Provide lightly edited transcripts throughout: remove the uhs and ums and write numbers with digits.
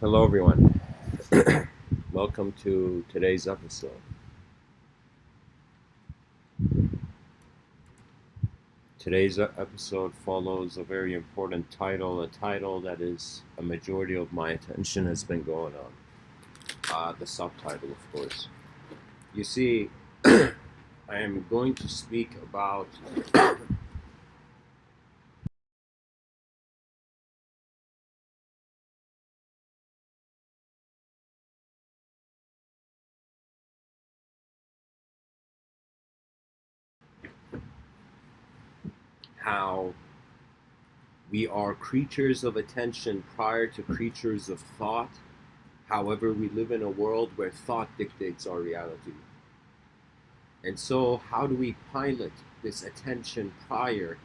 Hello, everyone. Welcome to today's episode. Today's episode follows a very important title, a title that is a majority of my attention has been going on. The subtitle, of course. You see, I am going to speak about how we are creatures of attention prior to creatures of thought. However, we live in a world where thought dictates our reality. And so, how do we pilot this attention prior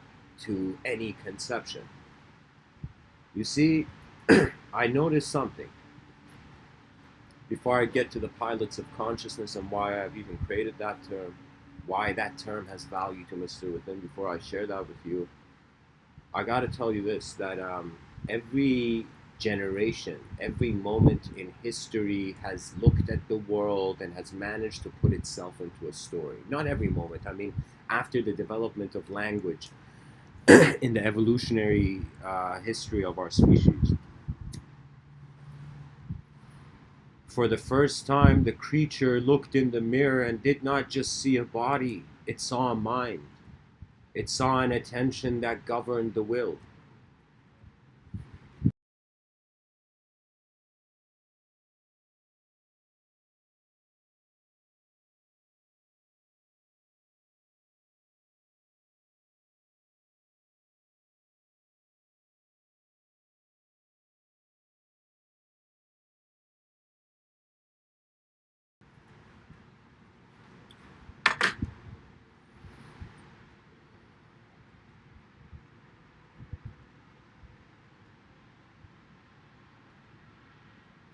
to any conception? You see, I noticed something. Before I get to the pilots of consciousness and why I've even created that term, why that term has value to Mr.Within, before I share that with you, I got to tell you this, that every generation, every moment in history has looked at the world and has managed to put itself into a story. Not every moment. I mean, after the development of language in the evolutionary history of our species, for the first time, the creature looked in the mirror and did not just see a body, it saw a mind. It saw an attention that governed the will.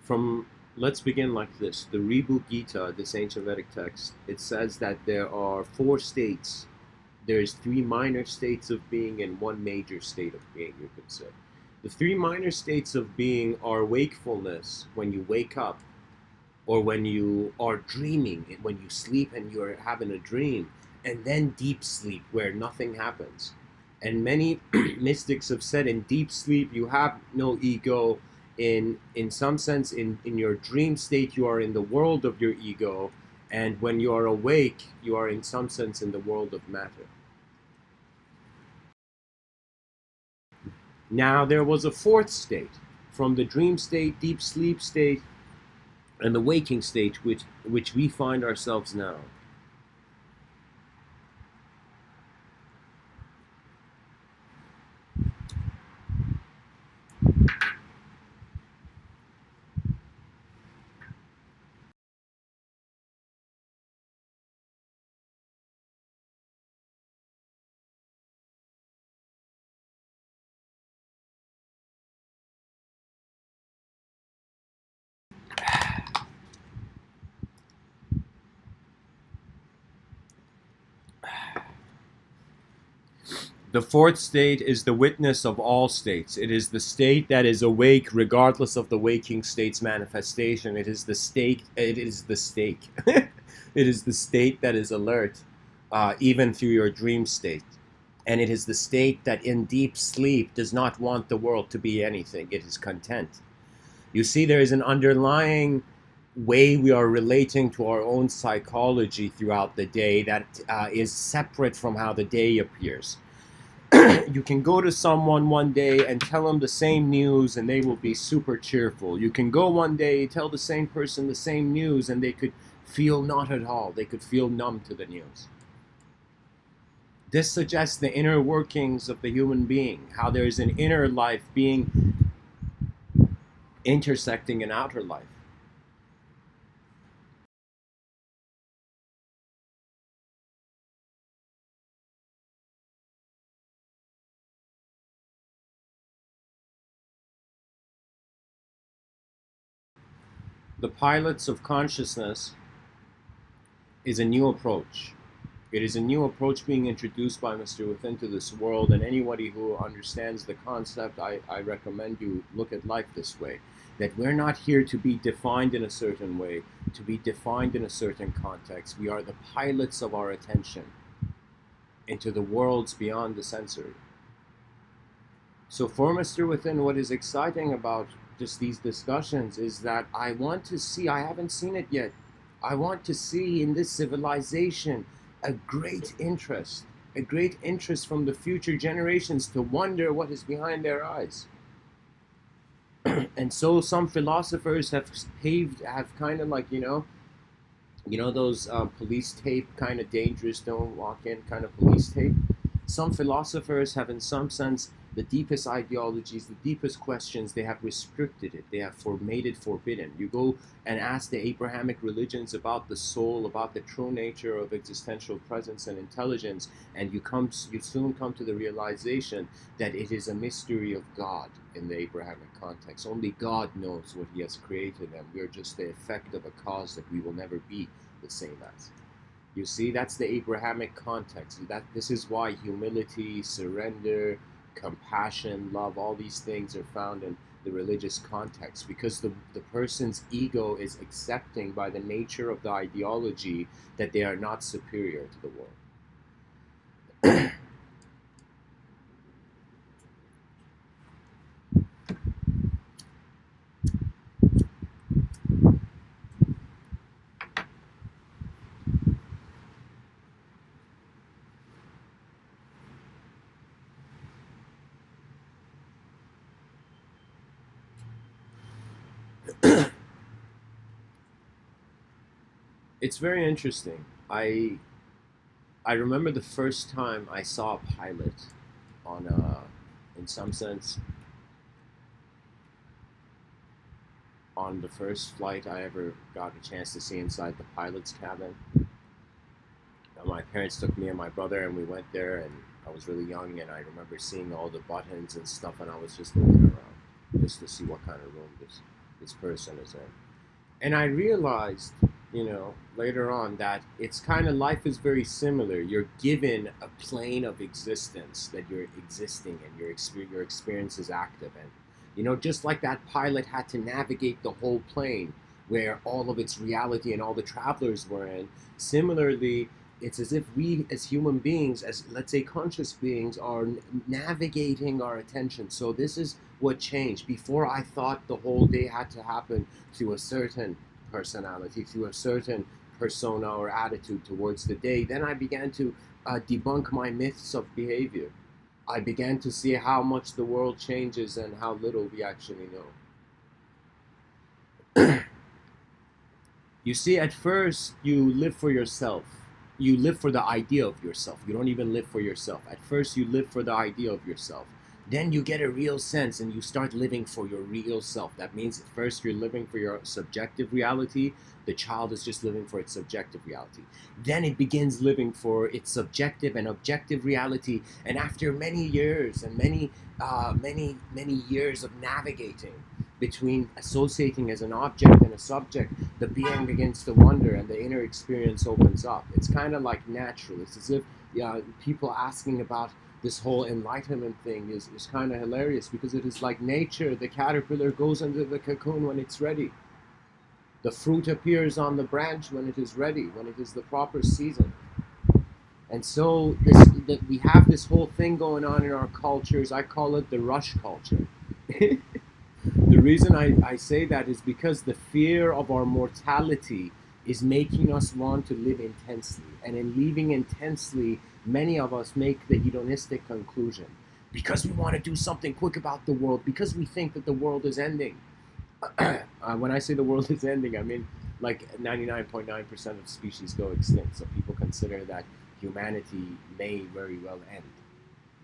From Let's begin like this. The Ribhu Gita, this ancient Vedic text, it says that there are four states. There's three minor states of being and one major state of being, you could say. The three minor states of being are wakefulness, when you wake up, or when you are dreaming, when you sleep and you're having a dream, and then deep sleep, where nothing happens. And many mystics have said in deep sleep you have no ego. In some sense, in your dream state, you are in the world of your ego, and when you are awake, you are in some sense in the world of matter. Now, there was a fourth state, from the dream state, deep sleep state, and the waking state, which we find ourselves now. The fourth state is the witness of all states. It is the state that is awake regardless of the waking state's manifestation. It is the state, it is the stake. It is the state that is alert, even through your dream state. And it is the state that in deep sleep does not want the world to be anything. It is content. You see, there is an underlying way we are relating to our own psychology throughout the day that is separate from how the day appears. You can go to someone one day and tell them the same news and they will be super cheerful. You can go one day, tell the same person the same news, and they could feel not at all. They could feel numb to the news. This suggests the inner workings of the human being, how there is an inner life being intersecting an outer life. The pilots of consciousness is a new approach. It is a new approach being introduced by Mr. Within to this world, and anybody who understands the concept, I recommend you look at life this way. That we're not here to be defined in a certain way, to be defined in a certain context. We are the pilots of our attention into the worlds beyond the sensory. So for Mr. Within, what is exciting about just these discussions is that I want to see, I haven't seen it yet, I want to see in this civilization a great interest from the future generations to wonder what is behind their eyes. And so some philosophers have kind of like, those police tape, kind of dangerous, don't walk in kind of police tape. Some philosophers have, in some sense, the deepest ideologies, the deepest questions, they have restricted it. They have made it forbidden. You go and ask the Abrahamic religions about the soul, about the true nature of existential presence and intelligence, and you soon come to the realization that it is a mystery of God in the Abrahamic context. Only God knows what he has created, and we're just the effect of a cause that we will never be the same as. You see, that's the Abrahamic context. This is why humility, surrender, compassion, love, all these things are found in the religious context, because the person's ego is accepting by the nature of the ideology that they are not superior to the world. It's very interesting. I remember the first time I saw a pilot on in some sense, on the first flight I ever got a chance to see inside the pilot's cabin. My parents took me and my brother, and we went there, and I was really young, and I remember seeing all the buttons and stuff, and I was just looking around just to see what kind of room this person is in. And I realized, later on, that it's kind of, life is very similar. You're given a plane of existence that you're existing in, your experience is active in. Just like that pilot had to navigate the whole plane where all of its reality and all the travelers were in. Similarly, it's as if we as human beings, as let's say conscious beings, are navigating our attention. So this is what changed. Before, I thought the whole day had to happen through a certain personality, through a certain persona or attitude towards the day. Then I began to debunk my myths of behavior. I began to see how much the world changes and how little we actually know. You see, at first, you live for yourself. You live for the idea of yourself. You don't even live for yourself. At first, you live for the idea of yourself. Then you get a real sense and you start living for your real self. That means at first you're living for your subjective reality. The child is just living for its subjective reality. Then it begins living for its subjective and objective reality. And after many years and many years of navigating between associating as an object and a subject, the being begins to wonder and the inner experience opens up. It's kind of like natural. It's as if people asking about this whole enlightenment thing is kind of hilarious, because it is like nature. The caterpillar goes into the cocoon when it's ready. The fruit appears on the branch when it is ready, when it is the proper season. And so we have this whole thing going on in our cultures. I call it the rush culture. The reason I say that is because the fear of our mortality is making us want to live intensely. And in living intensely, many of us make the hedonistic conclusion. Because we want to do something quick about the world, because we think that the world is ending. When I say the world is ending, I mean like 99.9% of species go extinct. So people consider that humanity may very well end.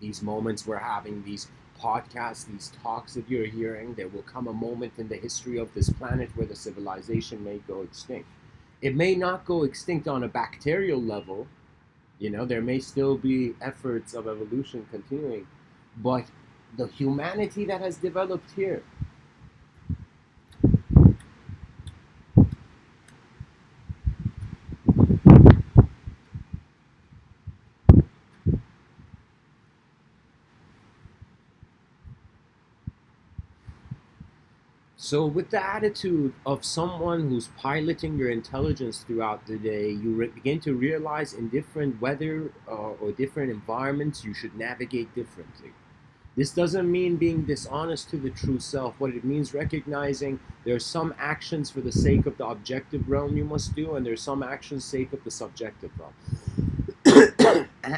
These moments we're having, these podcasts, these talks that you're hearing, there will come a moment in the history of this planet where the civilization may go extinct. It may not go extinct on a bacterial level. There may still be efforts of evolution continuing, but the humanity that has developed here, So, with the attitude of someone who's piloting your intelligence throughout the day, you begin to realize in different weather or different environments, you should navigate differently. This doesn't mean being dishonest to the true self. What it means recognizing there are some actions for the sake of the objective realm you must do, and there's some actions sake of the subjective realm.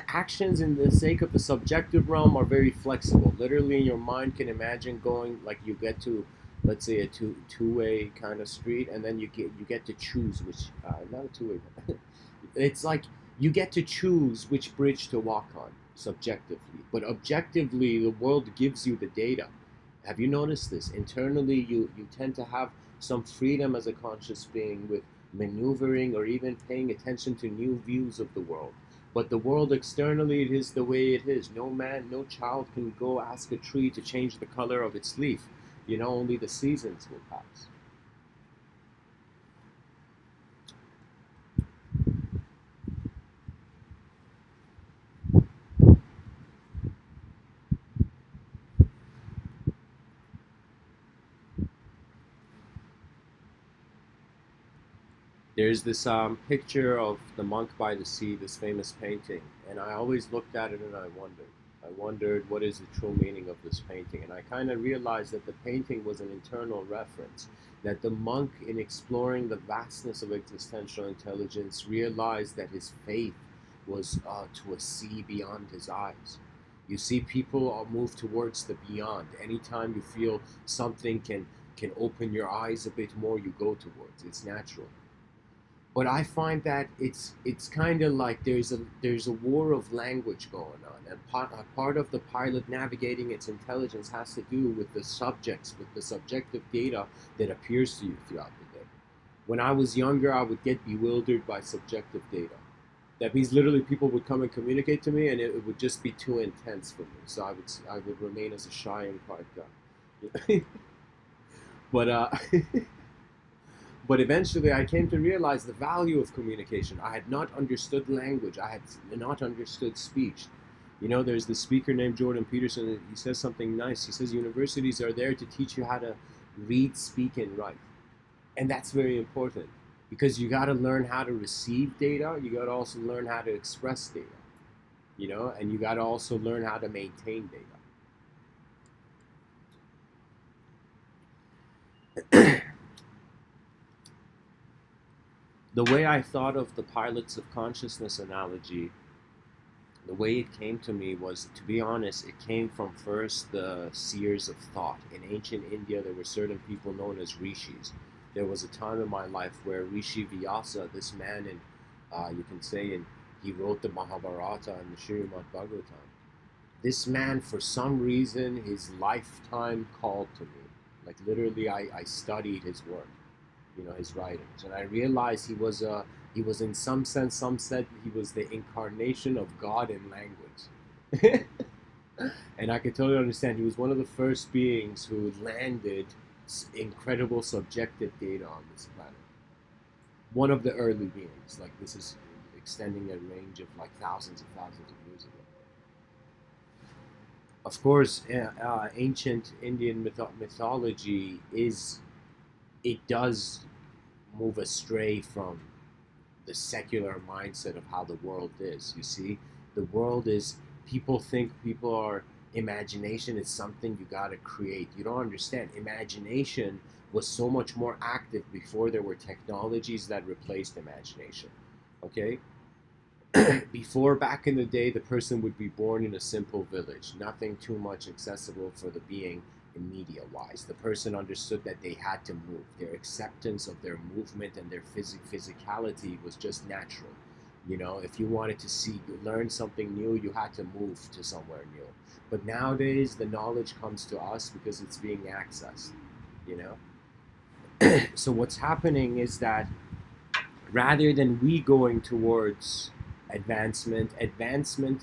Actions in the sake of the subjective realm are very flexible. Literally, your mind can imagine going like you get to, let's say, a two-way kind of street, and then you get to choose which not a two-way. It's like you get to choose which bridge to walk on subjectively, but objectively, the world gives you the data. Have you noticed this? Internally, you tend to have some freedom as a conscious being with maneuvering or even paying attention to new views of the world. But the world externally, it is the way it is. No man, no child can go ask a tree to change the color of its leaf. Only the seasons will pass. There's this picture of the monk by the sea, this famous painting, and I always looked at it and I wondered. I wondered what is the true meaning of this painting, and I kind of realized that the painting was an internal reference, that the monk, in exploring the vastness of existential intelligence, realized that his faith was to a sea beyond his eyes. You see, people move towards the beyond. Anytime you feel something can open your eyes a bit more, you go towards. It's natural. But I find that it's kind of like there's a war of language going on, and part of the pilot navigating its intelligence has to do with the subjects, with the subjective data that appears to you throughout the day. When I was younger, I would get bewildered by subjective data. That means literally people would come and communicate to me, and it would just be too intense for me. So I would remain as a shy and quiet guy. but But eventually, I came to realize the value of communication. I had not understood language. I had not understood speech. There's this speaker named Jordan Peterson, and he says something nice. He says universities are there to teach you how to read, speak, and write. And that's very important because you got to learn how to receive data. You got to also learn how to express data, and you got to also learn how to maintain data. The way I thought of the pilots of consciousness analogy, the way it came to me was, to be honest, it came from first the seers of thought. In ancient India, there were certain people known as rishis. There was a time in my life where Rishi Vyasa, this man, you can say, he wrote the Mahabharata and the Srimad Bhagavatam. This man, for some reason, his lifetime called to me. Like literally, I studied his work, his writings, and I realized he was in some sense, some said he was the incarnation of God in language. And I could totally understand. He was one of the first beings who landed incredible subjective data on this planet. One of the early beings. Like, this is extending a range of like thousands and thousands of years ago. Of course, ancient Indian mythology it does move astray from the secular mindset of how the world is. You see, the world is, imagination is something you gotta create. You don't understand. Imagination was so much more active before there were technologies that replaced imagination. Okay? Before, back in the day, the person would be born in a simple village, nothing too much accessible for the being in media wise. The person understood that they had to move. Their acceptance of their movement and their physicality was just natural. If you wanted to learn something new, you had to move to somewhere new. But nowadays, the knowledge comes to us because it's being accessed. So what's happening is that rather than we going towards advancement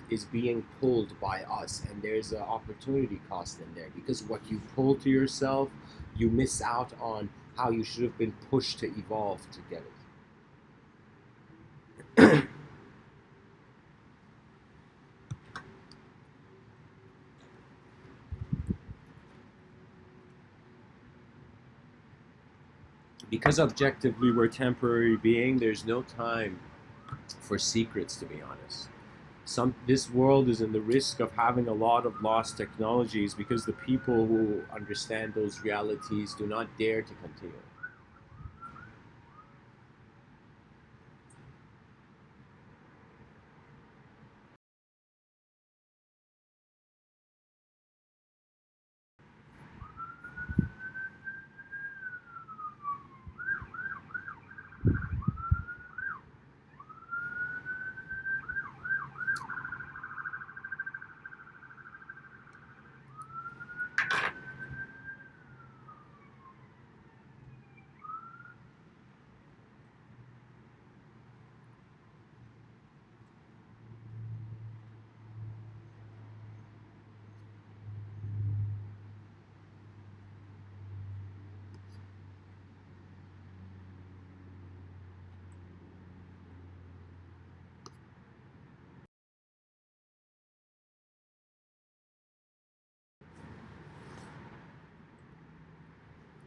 is being pulled by us, and there's an opportunity cost in there, because what you pull to yourself, you miss out on how you should have been pushed to evolve to get it. Because objectively we're temporary being, there's no time for secrets, to be honest. This world is in the risk of having a lot of lost technologies because the people who understand those realities do not dare to continue.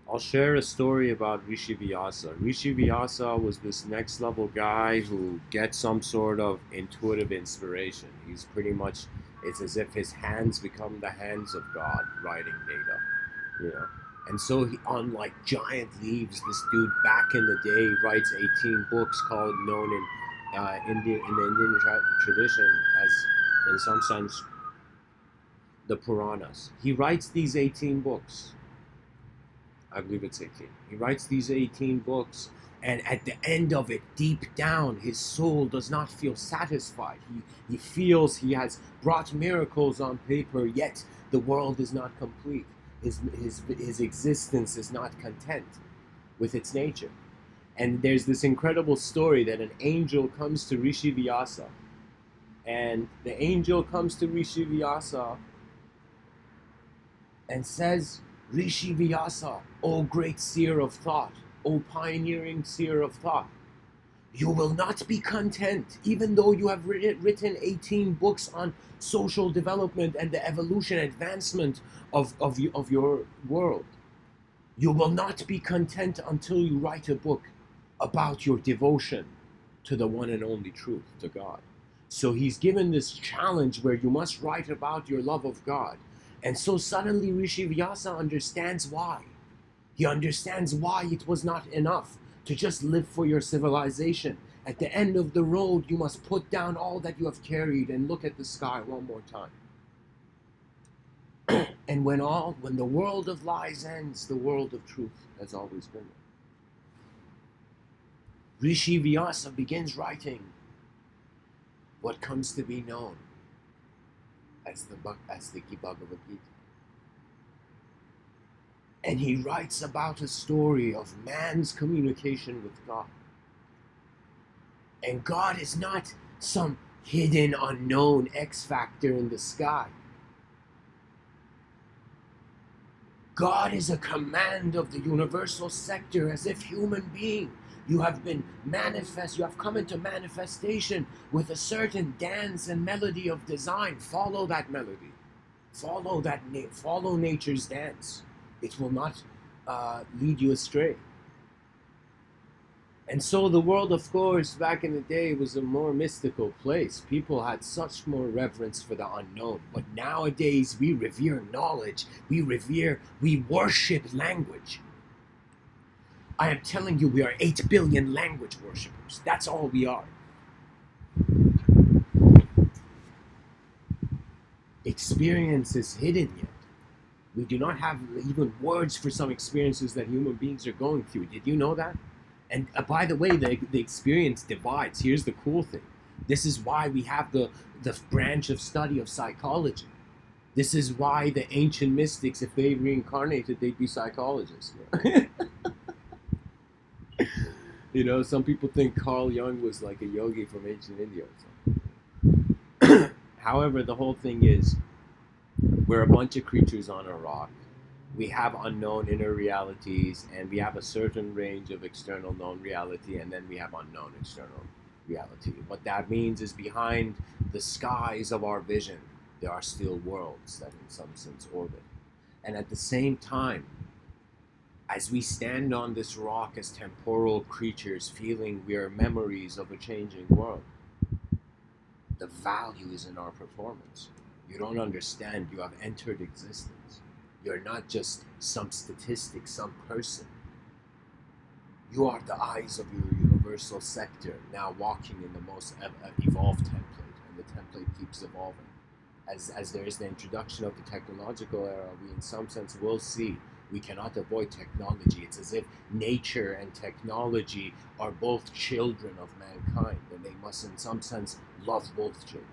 I'll share a story about Rishi Vyasa. Rishi Vyasa was this next level guy who gets some sort of intuitive inspiration. He's pretty much, it's as if his hands become the hands of God writing data, you know. And so he, on like giant leaves, this dude back in the day writes 18 books called, known in in the Indian tradition as, in some sense, the Puranas. He writes these 18 books. I believe it's 18. He writes these 18 books, and at the end of it, deep down, his soul does not feel satisfied. He feels he has brought miracles on paper, yet the world is not complete. His existence is not content with its nature. And there's this incredible story that an angel comes to Rishi Vyasa, and the angel comes to Rishi Vyasa and says, Rishi Vyasa, O great seer of thought, O pioneering seer of thought, you will not be content, even though you have written 18 books on social development and the evolution and advancement of your world. You will not be content until you write a book about your devotion to the one and only truth, to God. So he's given this challenge where you must write about your love of God. And so suddenly Rishi Vyasa understands why. He understands why it was not enough to just live for your civilization. At the end of the road, you must put down all that you have carried and look at the sky one more time. And when the world of lies ends, the world of truth has always been there. Rishi Vyasa begins writing what comes to be known as the Bhagavad Gita. And he writes about a story of man's communication with God. And God is not some hidden, unknown X factor in the sky. God is a command of the universal sector, as if human being. You have come into manifestation with a certain dance and melody of design. Follow that melody. Follow nature's dance. It will not lead you astray. And so the world, of course, back in the day was a more mystical place. People had such more reverence for the unknown. But nowadays we revere knowledge. We worship language. I am telling you, we are 8 billion language worshippers. That's all we are. Experience is hidden yet. We do not have even words for some experiences that human beings are going through. Did you know that? And by the way, the experience divides. Here's the cool thing. This is why we have the branch of study of psychology. This is why the ancient mystics, if they reincarnated, they'd be psychologists. You know, some people think Carl Jung was like a yogi from ancient India or something. However, the whole thing is, we're a bunch of creatures on a rock. We have unknown inner realities, and we have a certain range of external known reality, and then we have unknown external reality. What that means is, behind the skies of our vision, there are still worlds that in some sense orbit. And at the same time, As we stand on this rock as temporal creatures, feeling we are memories of a changing world, the value is in our performance. You don't understand. You have entered existence. You're not just some statistic, some person. You are the eyes of your universal sector, now walking in the most evolved template, and the template keeps evolving. As there is the introduction of the technological era, we in some sense will see we cannot avoid technology. It's as if nature and technology are both children of mankind, and they must in some sense love both children.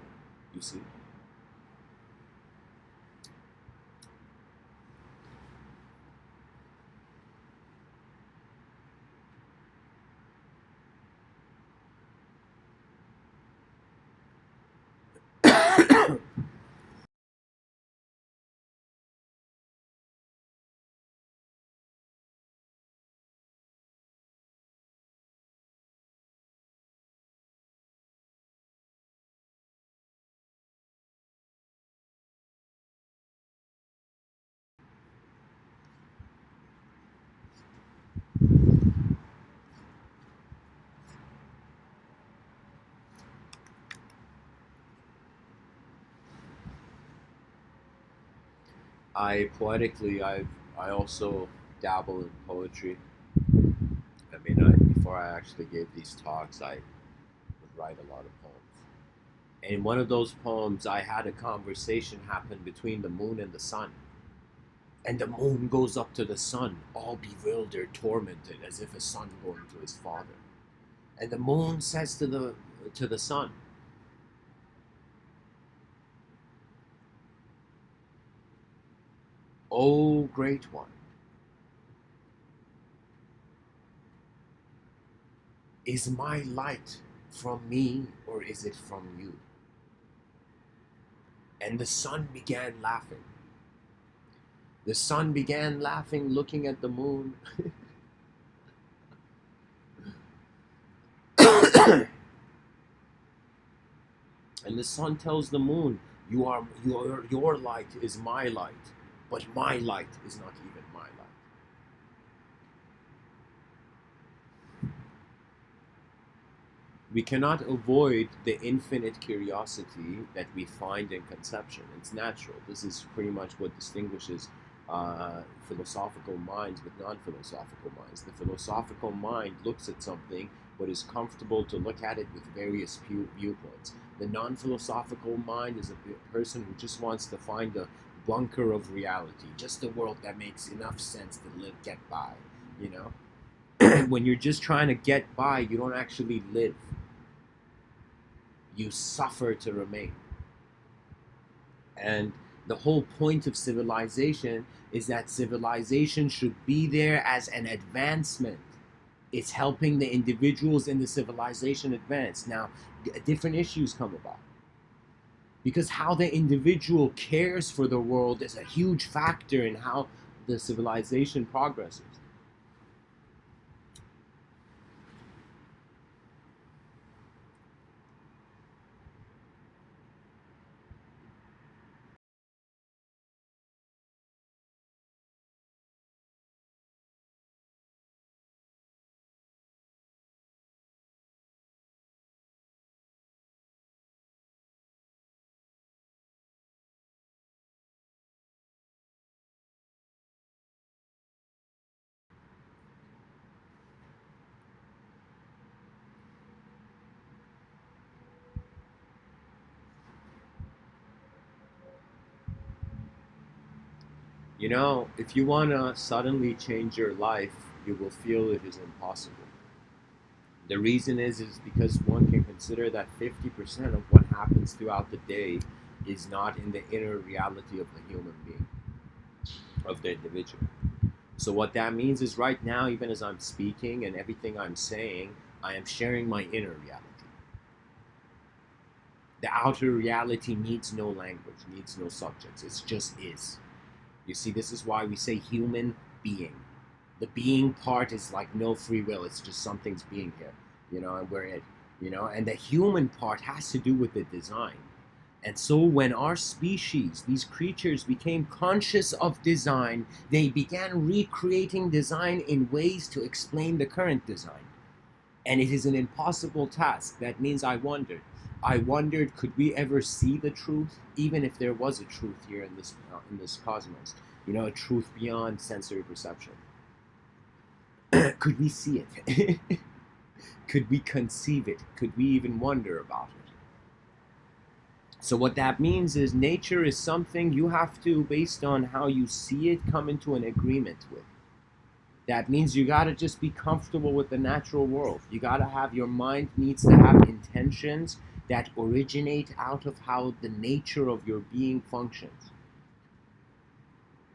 You see? I also dabble in poetry. Before I actually gave these talks, I would write a lot of poems. In one of those poems, I had a conversation happen between the moon and the sun. And the moon goes up to the sun, all bewildered, tormented, as if a son going to his father. And the moon says to the sun, "O great one, is my light from me or is it from you?" And the sun began laughing. The sun began laughing, looking at the moon. And the sun tells the moon, your light is my light, but my light is not even my light." We cannot avoid the infinite curiosity that we find in conception. It's natural. This is pretty much what distinguishes philosophical minds with non-philosophical minds. The philosophical mind looks at something but is comfortable to look at it with various viewpoints. The non-philosophical mind is a person who just wants to find a bunker of reality, just a world that makes enough sense to live, get by, you know? When you're just trying to get by, you don't actually live. You suffer to remain. And the whole point of civilization is that civilization should be there as an advancement. It's helping the individuals in the civilization advance. Now, different issues come about. Because how the individual cares for the world is a huge factor in how the civilization progresses. You know, if you want to suddenly change your life, you will feel it is impossible. The reason is because one can consider that 50% of what happens throughout the day is not in the inner reality of the human being, of the individual. So what that means is right now, even as I'm speaking and everything I'm saying, I am sharing my inner reality. The outer reality needs no language, needs no subjects. It just is. You see, this is why we say human being. The being part is like no free will. It's just something's being here, you know, and we're it, you know. And the human part has to do with the design. And so when our species, these creatures, became conscious of design, they began recreating design in ways to explain the current design. And it is an impossible task. That means I wondered, could we ever see the truth, even if there was a truth here in this cosmos? You know, a truth beyond sensory perception. Could we see it? Could we conceive it? Could we even wonder about it? So what that means is nature is something you have to, based on how you see it, come into an agreement with. That means you gotta just be comfortable with the natural world. You gotta have, your mind needs to have intentions that originate out of how the nature of your being functions.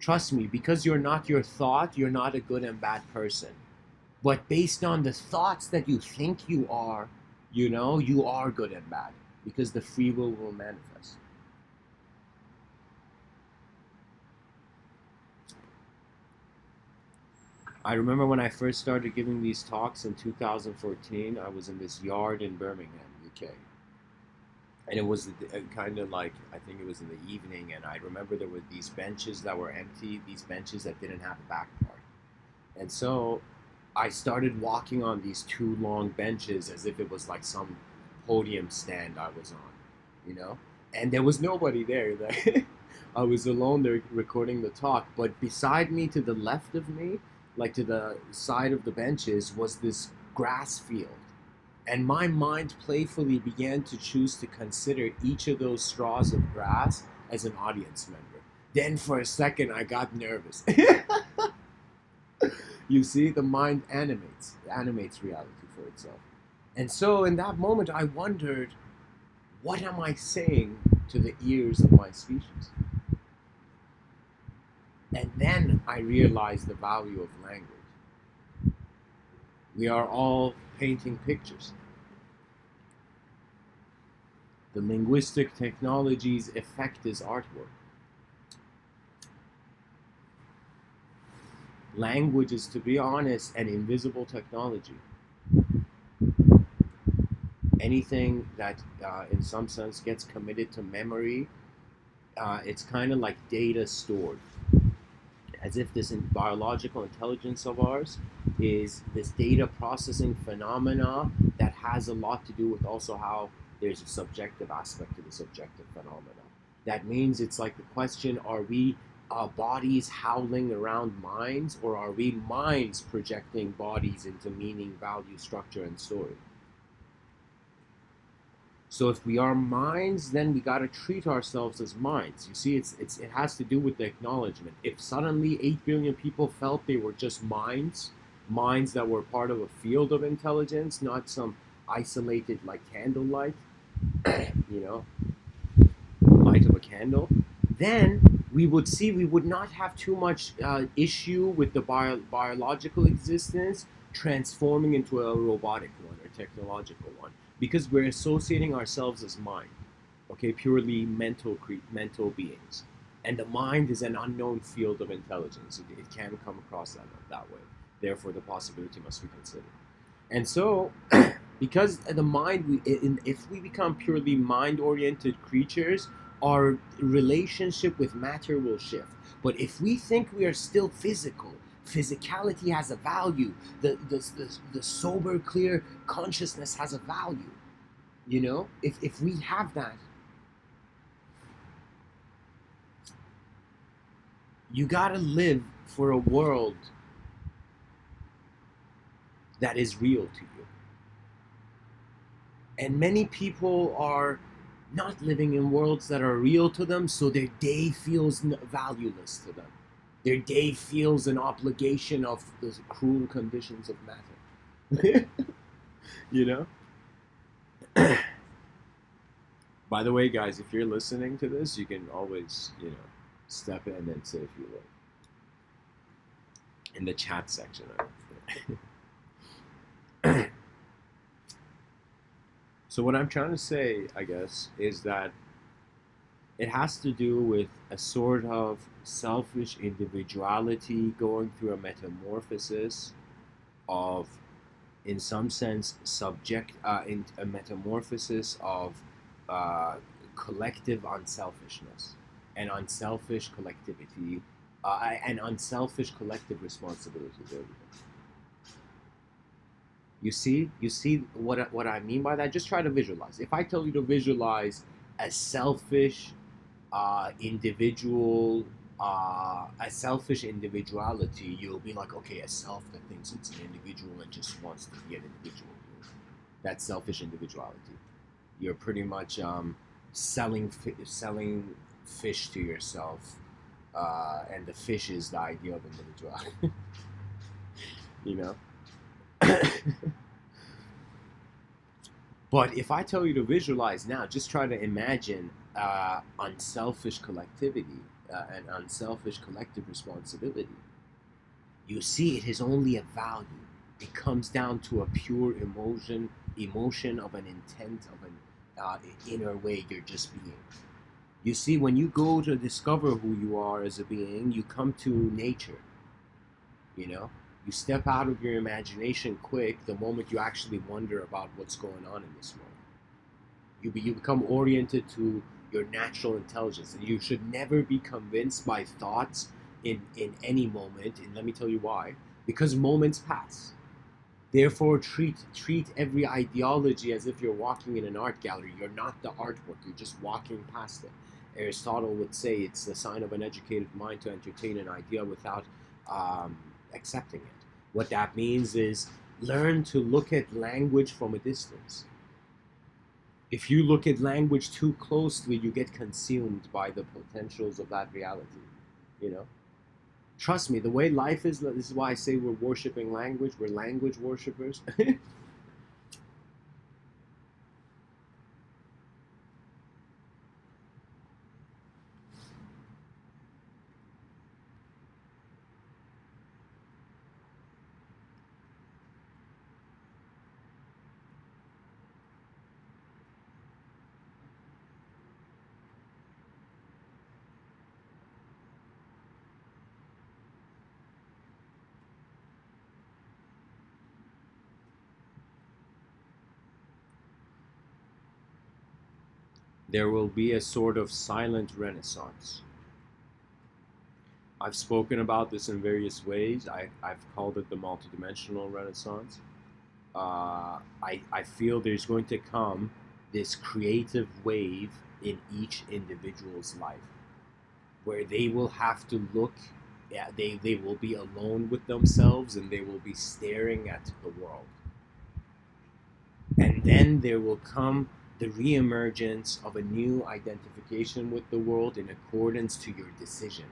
Trust me, because you're not your thought, you're not a good and bad person. But based on the thoughts that you think you are, you know, you are good and bad. Because the free will manifest. I remember when I first started giving these talks in 2014, I was in this yard in Birmingham, UK. And it was kind of like, I think it was in the evening, and I remember there were these benches that were empty, these benches that didn't have a back part. And so I started walking on these two long benches as if it was like some podium stand I was on, you know? And there was nobody there. I was alone there recording the talk, but beside me, to the left of me, like to the side of the benches, was this grass field. And my mind playfully began to choose to consider each of those straws of grass as an audience member. Then for a second, I got nervous. You see, the mind animates reality for itself. And so in that moment, I wondered, what am I saying to the ears of my species? And then I realized the value of language. We are all painting pictures. The linguistic technology's effect is artwork. Language is, to be honest, an invisible technology. Anything that, in some sense, gets committed to memory, it's kind of like data stored. As if this biological intelligence of ours is this data processing phenomena that has a lot to do with also how there's a subjective aspect to the subjective phenomena. That means it's like the question, are we bodies howling around minds, or are we minds projecting bodies into meaning, value, structure, and story? So if we are minds, then we got to treat ourselves as minds. You see, it has to do with the acknowledgement. If suddenly 8 billion people felt they were just minds that were part of a field of intelligence, not some isolated like candlelight, you know, light of a candle, then we would see we would not have too much issue with the biological existence transforming into a robotic one or technological one, because we're associating ourselves as mind, okay, purely mental beings. And the mind is an unknown field of intelligence. It can come across that way. Therefore, the possibility must be considered. And so, because the mind, if we become purely mind-oriented creatures, our relationship with matter will shift. But if we think we are still physical, physicality has a value, the sober, clear consciousness has a value. You know, if we have that, you gotta live for a world that is real to you. And many people are not living in worlds that are real to them, so their day feels valueless to them. Their day feels an obligation of the cruel conditions of matter. You know? By the way, guys, if you're listening to this, you can always, you know, step in and say if you will. In the chat section. So what I'm trying to say, I guess, is that it has to do with a sort of selfish individuality going through a metamorphosis of, in some sense, in a metamorphosis of collective unselfishness and unselfish collectivity and unselfish collective responsibility. There we go. You see what I mean by that? Just try to visualize. If I tell you to visualize a selfish individual, a selfish individuality, you'll be like, okay, a self that thinks it's an individual and just wants to be an individual. That's selfish individuality. You're pretty much selling fish to yourself, and the fish is the idea of individuality. You know. But if I tell you to visualize now, just try to imagine unselfish collectivity and unselfish collective responsibility. You see, it is only a value. It comes down to a pure emotion of an intent, of an inner way you're just being. You see, when you go to discover who you are as a being, you come to nature. You know, you step out of your imagination quick the moment you actually wonder about what's going on in this world. You become oriented to your natural intelligence, and you should never be convinced by thoughts in any moment. And let me tell you why. Because moments pass. Therefore, treat every ideology as if you're walking in an art gallery. You're not the artwork. You're just walking past it. Aristotle would say it's the sign of an educated mind to entertain an idea without accepting it. What that means is learn to look at language from a distance. If you look at language too closely, you get consumed by the potentials of that reality. You know? Trust me, the way life is, this is why I say we're worshiping language. We're language worshippers. There will be a sort of silent renaissance. I've spoken about this in various ways. I've called it the multidimensional renaissance. I feel there's going to come this creative wave in each individual's life where they will have to look, they will be alone with themselves and they will be staring at the world. And then there will come the re-emergence of a new identification with the world in accordance to your decision.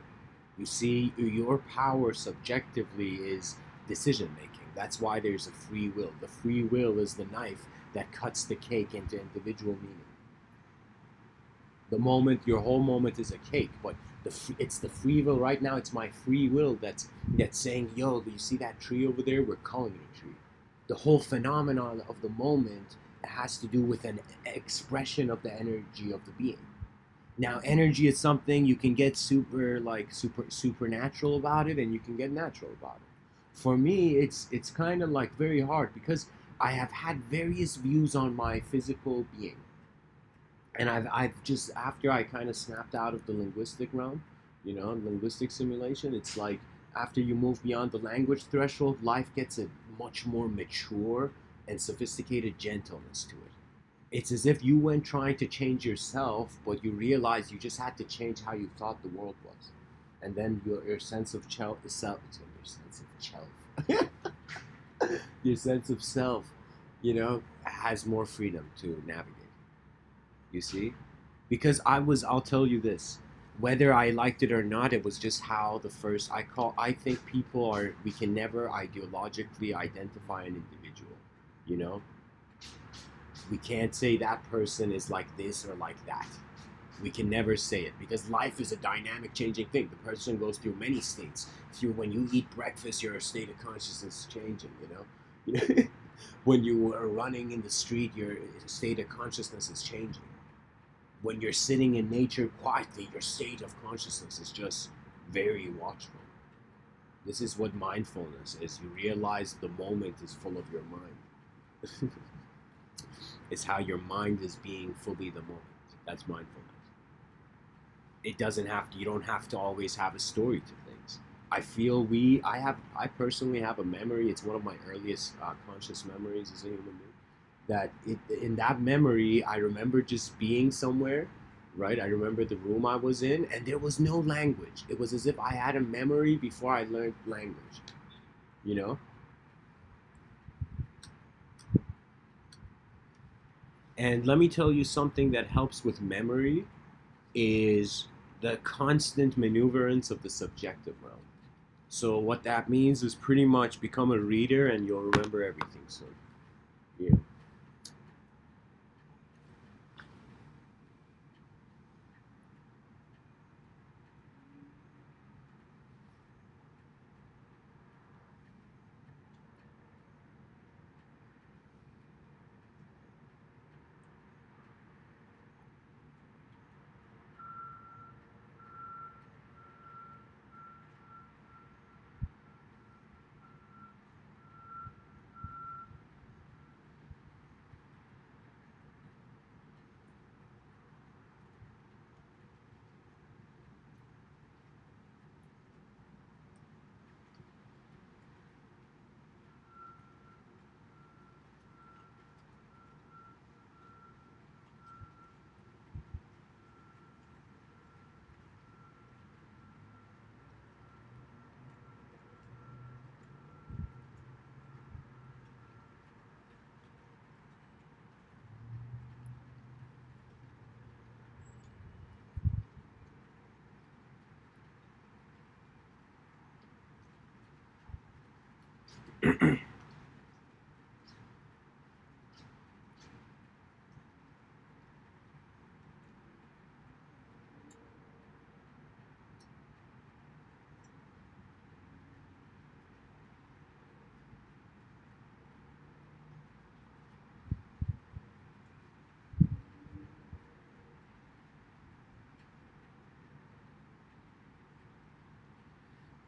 You see, your power subjectively is decision making. That's why there's a free will. The free will is the knife that cuts the cake into individual meaning. The moment, your whole moment is a cake, but it's the free will. Right now, it's my free will that's saying, yo, do you see that tree over there? We're calling it a tree. The whole phenomenon of the moment has to do with an expression of the energy of the being. Now, energy is something you can get supernatural about it, and you can get natural about it. For me, it's kind of like very hard because I have had various views on my physical being, and I've just, after I kind of snapped out of the linguistic realm, you know, linguistic simulation, it's like after you move beyond the language threshold, life gets a much more mature and sophisticated gentleness to it. It's as if you went trying to change yourself, but you realized you just had to change how you thought the world was. And then your sense of self, your sense of self, you know, has more freedom to navigate. You see? Because I'll tell you this, whether I liked it or not, it was just how I think we can never ideologically identify an individual. You know, we can't say that person is like this or like that. We can never say it because life is a dynamic, changing thing. The person goes through many states. When you eat breakfast, your state of consciousness is changing. You know, when you are running in the street, your state of consciousness is changing. When you're sitting in nature quietly, your state of consciousness is just very watchful. This is what mindfulness is. You realize the moment is full of your mind. It's how your mind is being fully the moment. That's mindfulness. It doesn't have to. You don't have to always have a story to things. I feel I personally have a memory. It's one of my earliest conscious memories as a human being. That in that memory, I remember just being somewhere, right? I remember the room I was in, and there was no language. It was as if I had a memory before I learned language, you know? And let me tell you something that helps with memory is the constant maneuverance of the subjective realm. So what that means is pretty much become a reader and you'll remember everything soon. Yeah.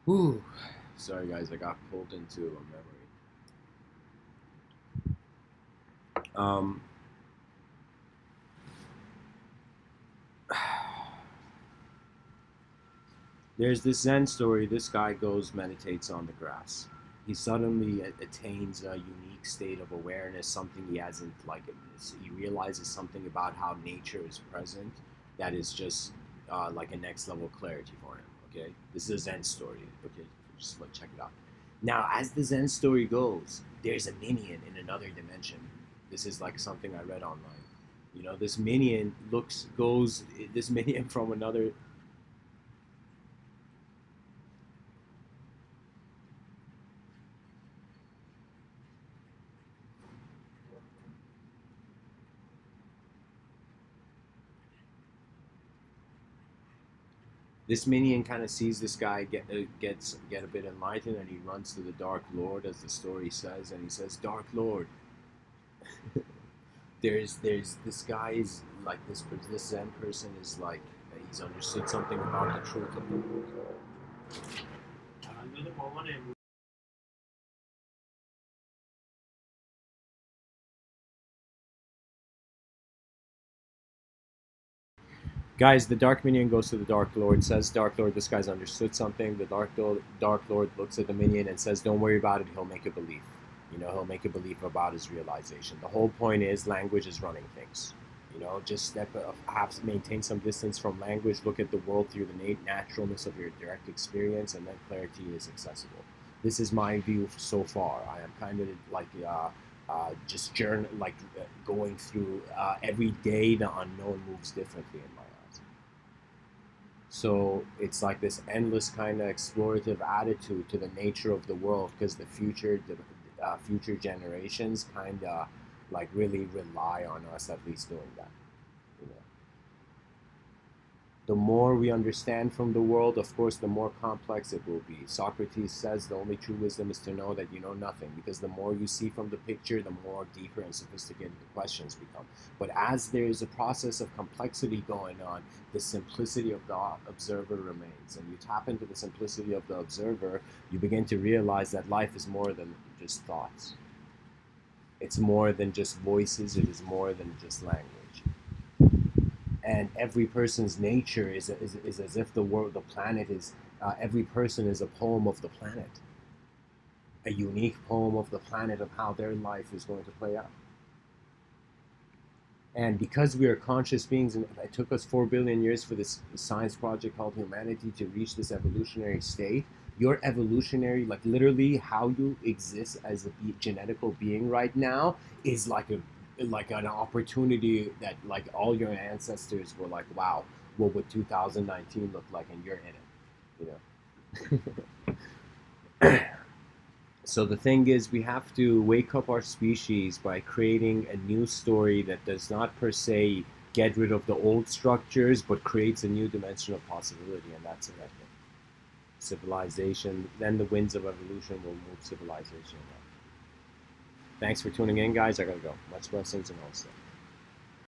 Whew. Sorry guys, I got pulled into a memory. Um, there's this Zen story. This guy goes meditates on the grass. He suddenly attains a unique state of awareness, something he hasn't like. He realizes something about how nature is present that is just like a next level clarity for him. Okay, this is a Zen story. Okay, just like check it out. Now, as the Zen story goes, there's a minion in another dimension. This is like something I read online. You know, this minion goes, this minion from another. This minion kind of sees this guy get a bit enlightened, and he runs to the Dark Lord, as the story says, and he says, "Dark Lord, there's this guy is like this Zen person is like he's understood something about the truth of the world." Guys, the Dark Minion goes to the Dark Lord, says, "Dark Lord, this guy's understood something." The Dark Lord looks at the minion and says, "Don't worry about it. He'll make a belief. You know, he'll make a belief about his realization. The whole point is language is running things. You know, just maintain some distance from language. Look at the world through the naturalness of your direct experience, and then clarity is accessible." This is my view so far. I am kind of like just going through every day. The unknown moves differently in my eyes. So it's like this endless kind of explorative attitude to the nature of the world, because future generations kind of like really rely on us at least doing that. You know, the more we understand from the world, of course, the more complex it will be. Socrates says the only true wisdom is to know that you know nothing, because the more you see from the picture, the more deeper and sophisticated the questions become. But as there is a process of complexity going on, the simplicity of the observer remains. And you tap into the simplicity of the observer, you begin to realize that life is more than just thoughts. It's more than just voices, it is more than just language. and every person's nature is as if the world, the planet is, every person is a poem of the planet, a unique poem of the planet of how their life is going to play out. And because we are conscious beings, and it took us 4 billion years for this science project called humanity to reach this evolutionary state, your evolutionary, like literally how you exist as a genetical being right now is like an opportunity that like all your ancestors were like, wow, what would 2019 look like, and you're in it, you know. So the thing is, we have to wake up our species by creating a new story that does not per se get rid of the old structures, but creates a new dimension of possibility, and that's it, I think. Civilization, then the winds of evolution will move civilization around. Thanks for tuning in, guys. I gotta go. Much blessings and all stuff.